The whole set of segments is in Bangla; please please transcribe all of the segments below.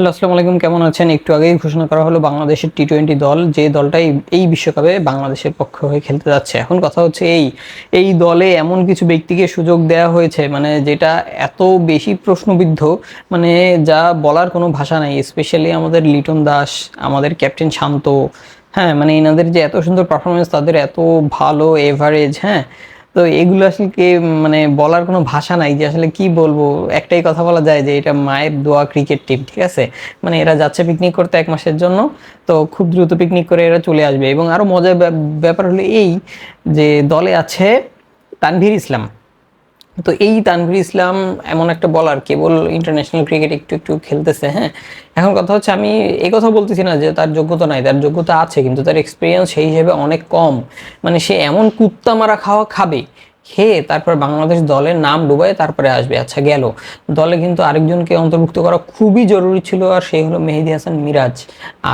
হ্যালো, আসসালামু আলাইকুম। কেমন আছেন? একটু আগেই ঘোষণা করা হলো বাংলাদেশের টি-20 দল, যে দলটাই এই বিশ্বকাপে বাংলাদেশের পক্ষ হয়ে খেলতে যাচ্ছে। এখন কথা হচ্ছে এই দলে এমন কিছু ব্যক্তিকে সুযোগ দেওয়া হয়েছে, মানে যেটা এত বেশি প্রশ্নবিদ্ধ, মানে যা বলার কোনো ভাষা নাই। স্পেশালি আমাদের লিটন দাস, আমাদের ক্যাপ্টেন শান্ত, হ্যাঁ, মানে এনাদের যে এত সুন্দর পারফরমেন্স, তাদের এত ভালো এভারেজ, হ্যাঁ। তো এগুলো আসলে মানে বলার কোনো ভাষা নাই যে আসলে কি বলবো। একটাই কথা বলা যায় যে এটা মায়ের দোয়া ক্রিকেট টিম, ঠিক আছে। মানে এরা যাচ্ছে পিকনিক করতে 1 মাসের জন্য, তো খুব দ্রুত পিকনিক করে এরা চলে আসবে। এবং আরো মজার ব্যাপার হলো এই যে দলে আছে তানভীর ইসলাম। তো এই তানভীর ইসলাম এমন একটা বলার, কেবল ইন্টারন্যাশনাল ক্রিকেট একটু একটু খেলতেছে, হ্যাঁ। এখন কথা হচ্ছে, আমি এই কথা বলতেছি না যে তার যোগ্যতা নাই, তার যোগ্যতা আছে, কিন্তু তার এক্সপিরিয়েন্স সেই হিসেবে অনেক কম। মানে সে এমন কুত্তা মারা খাওয়া খাবে, খেয়ে তারপর বাংলাদেশ দলের নাম ডুবায় তারপরে আসবে। আচ্ছা, গেল। দলে কিন্তু আরেকজনকে অন্তর্ভুক্ত করা খুবই জরুরি ছিল, আর সেই হলো মেহেদী হাসান মিরাজ।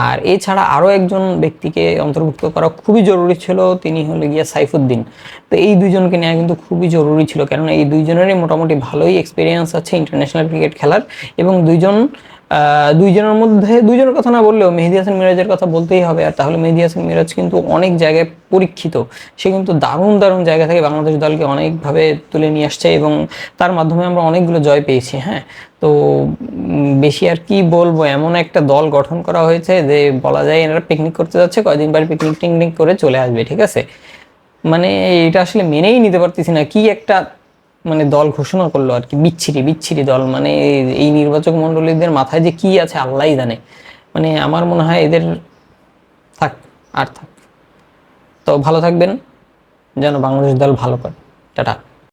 আর এছাড়া আরও একজন ব্যক্তিকে অন্তর্ভুক্ত করা খুবই জরুরি ছিল, তিনি হলো গিয়া সাইফুদ্দিন। তো এই দুইজনকে নেওয়া কিন্তু খুবই জরুরি ছিল, কেননা এই দুইজনেরই মোটামুটি ভালোই এক্সপিরিয়েন্স আছে ইন্টারন্যাশনাল ক্রিকেট খেলার। এবং দুইজনের মধ্যে, দুইজনের কথা না বললেও মেহেদী হাসান মিরাজের কথা বলতেই হবে। আর তাহলে মেহেদী হাসান মিরাজ কিন্তু অনেক জায়গায় পরীক্ষিত, সে কিন্তু দারুণ দারুণ জায়গা থেকে বাংলাদেশ দলকে অনেকভাবে তুলে নিয়ে আসছে, এবং তার মাধ্যমে আমরা অনেকগুলো জয় পেয়েছি, হ্যাঁ। তো বেশি আর কি বলবো, এমন একটা দল গঠন করা হয়েছে যে বলা যায় এনারা পিকনিক করতে যাচ্ছে, কয়দিন পর পিকনিক টিকনিক করে চলে আসবে, ঠিক আছে। মানে এটা আসলে মেনেই নিতে পারতেছি না, কি একটা মানে দল ঘোষণা করলো আর কি, বিচ্ছিরি বিচ্ছিরি দল। মানে এই নির্বাচক মণ্ডলীদের মাথায় যে কি আছে আল্লাহই জানে। মানে আমার মনে হয় এদের থাক, আর থাক। তো ভালো থাকবেন, যেন বাংলাদেশ দল ভালো করে। টাটা।